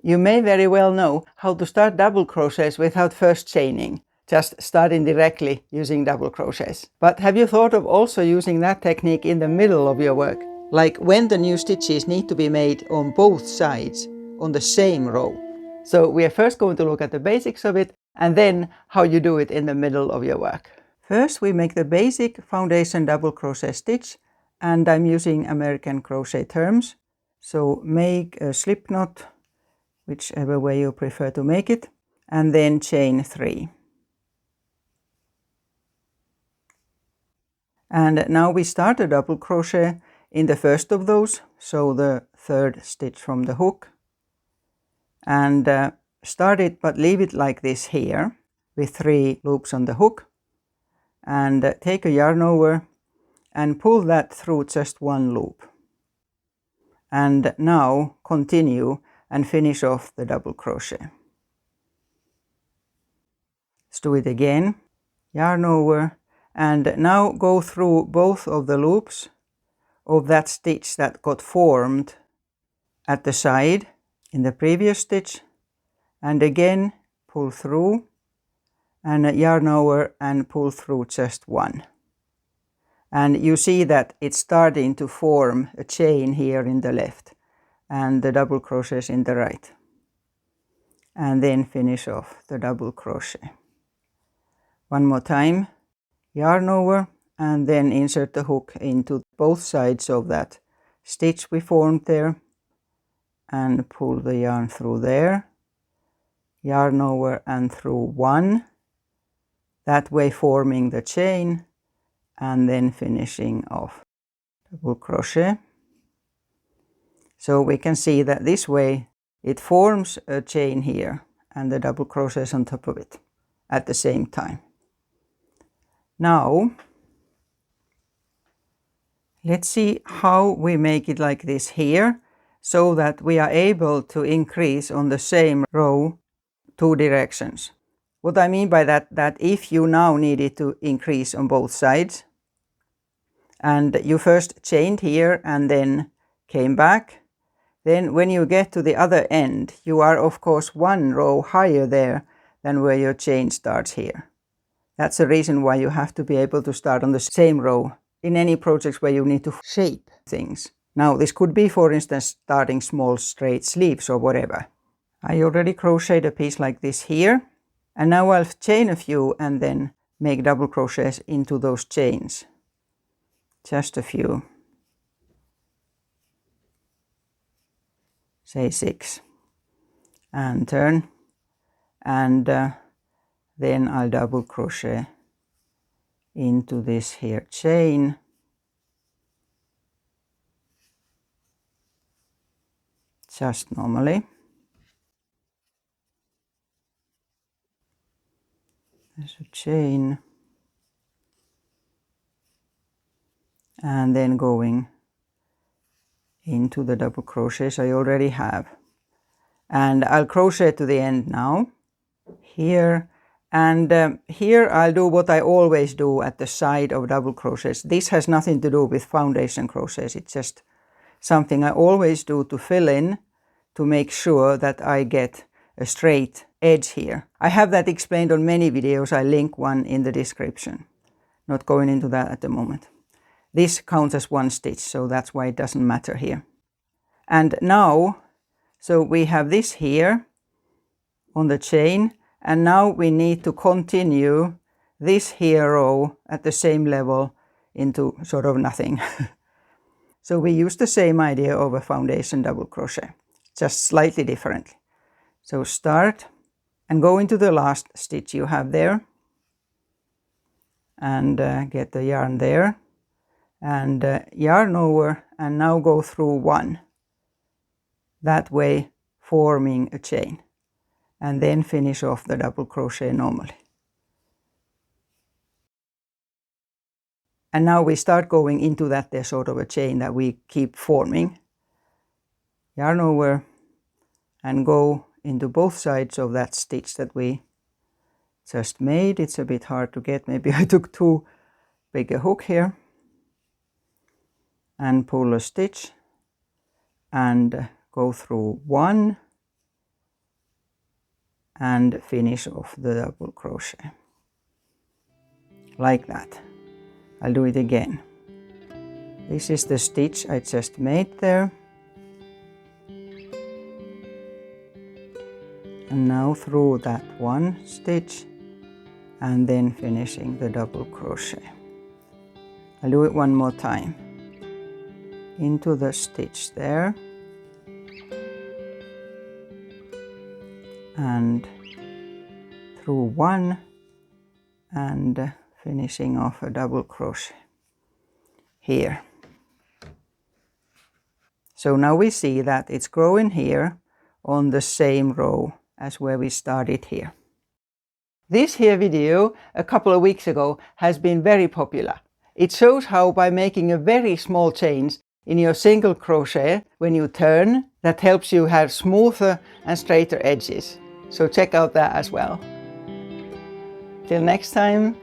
You may very well know how to start double crochets without first chaining, just starting directly using double crochets. But have you thought of also using that technique in the middle of your work? Like when the new stitches need to be made on both sides on the same row. So we are first going to look at the basics of it and then how you do it in the middle of your work. First we make the basic foundation double crochet stitch, and I'm using American crochet terms. So make a slip knot, whichever way you prefer to make it, and then chain 3. And now we start a double crochet in the first of those, so the third stitch from the hook, and start it but leave it like this here with 3 loops on the hook, and take a yarn over and pull that through just 1 loop, and now continue and finish off the double crochet. Let's do it again. Yarn over and now go through both of the loops of that stitch that got formed at the side in the previous stitch, and again pull through and yarn over and pull through just 1. And you see that it's starting to form a chain here in the left and the double crochets in the right, and then finish off the double crochet. One more time, yarn over and then insert the hook into both sides of that stitch we formed there and pull the yarn through there, yarn over and through 1, that way forming the chain, and then finishing off double crochet. So we can see that this way it forms a chain here and the double crochets on top of it at the same time. Now let's see how we make it like this here, so that we are able to increase on the same row 2 directions. What I mean by that if you now needed to increase on both sides, and you first chained here and then came back, then when you get to the other end, you are of course 1 row higher there than where your chain starts here. That's the reason why you have to be able to start on the same row in any projects where you need to shape things. Now this could be, for instance, starting small straight sleeves or whatever. I already crocheted a piece like this here, and now I'll chain a few and then make double crochets into those chains. Just a few. Say 6. And turn, and then I'll double crochet into this here chain, just normally. There's a chain, and then going into the double crochets I already have, and I'll crochet to the end now here. And here I'll do what I always do at the side of double crochets. This has nothing to do with foundation crochets, it's just something I always do to fill in, to make sure that I get a straight edge here. I have that explained on many videos. I link one in the description. Not going into that at the moment. This counts as 1 stitch, so that's why it doesn't matter here. And now, so we have this here on the chain, and now we need to continue this here row at the same level into sort of nothing. So we use the same idea of a foundation double crochet, just slightly differently. So start and go into the last stitch you have there, and get the yarn there, and yarn over, and now go through 1, that way forming a chain, and then finish off the double crochet normally. And now we start going into that there's sort of a chain that we keep forming. Yarn over and go into both sides of that stitch that we just made. It's a bit hard to get, maybe I took too big a hook here, and pull a stitch and go through 1, and finish off the double crochet like that. I'll do it again. This is the stitch I just made there. And now through that one stitch and then finishing the double crochet. I'll do it one more time. Into the stitch there and through one and finishing off a double crochet here. So now we see that it's growing here on the same row as where we started here. This here video a couple of weeks ago has been very popular. It shows how by making a very small change in your single crochet when you turn, that helps you have smoother and straighter edges. So check out that as well. Till next time.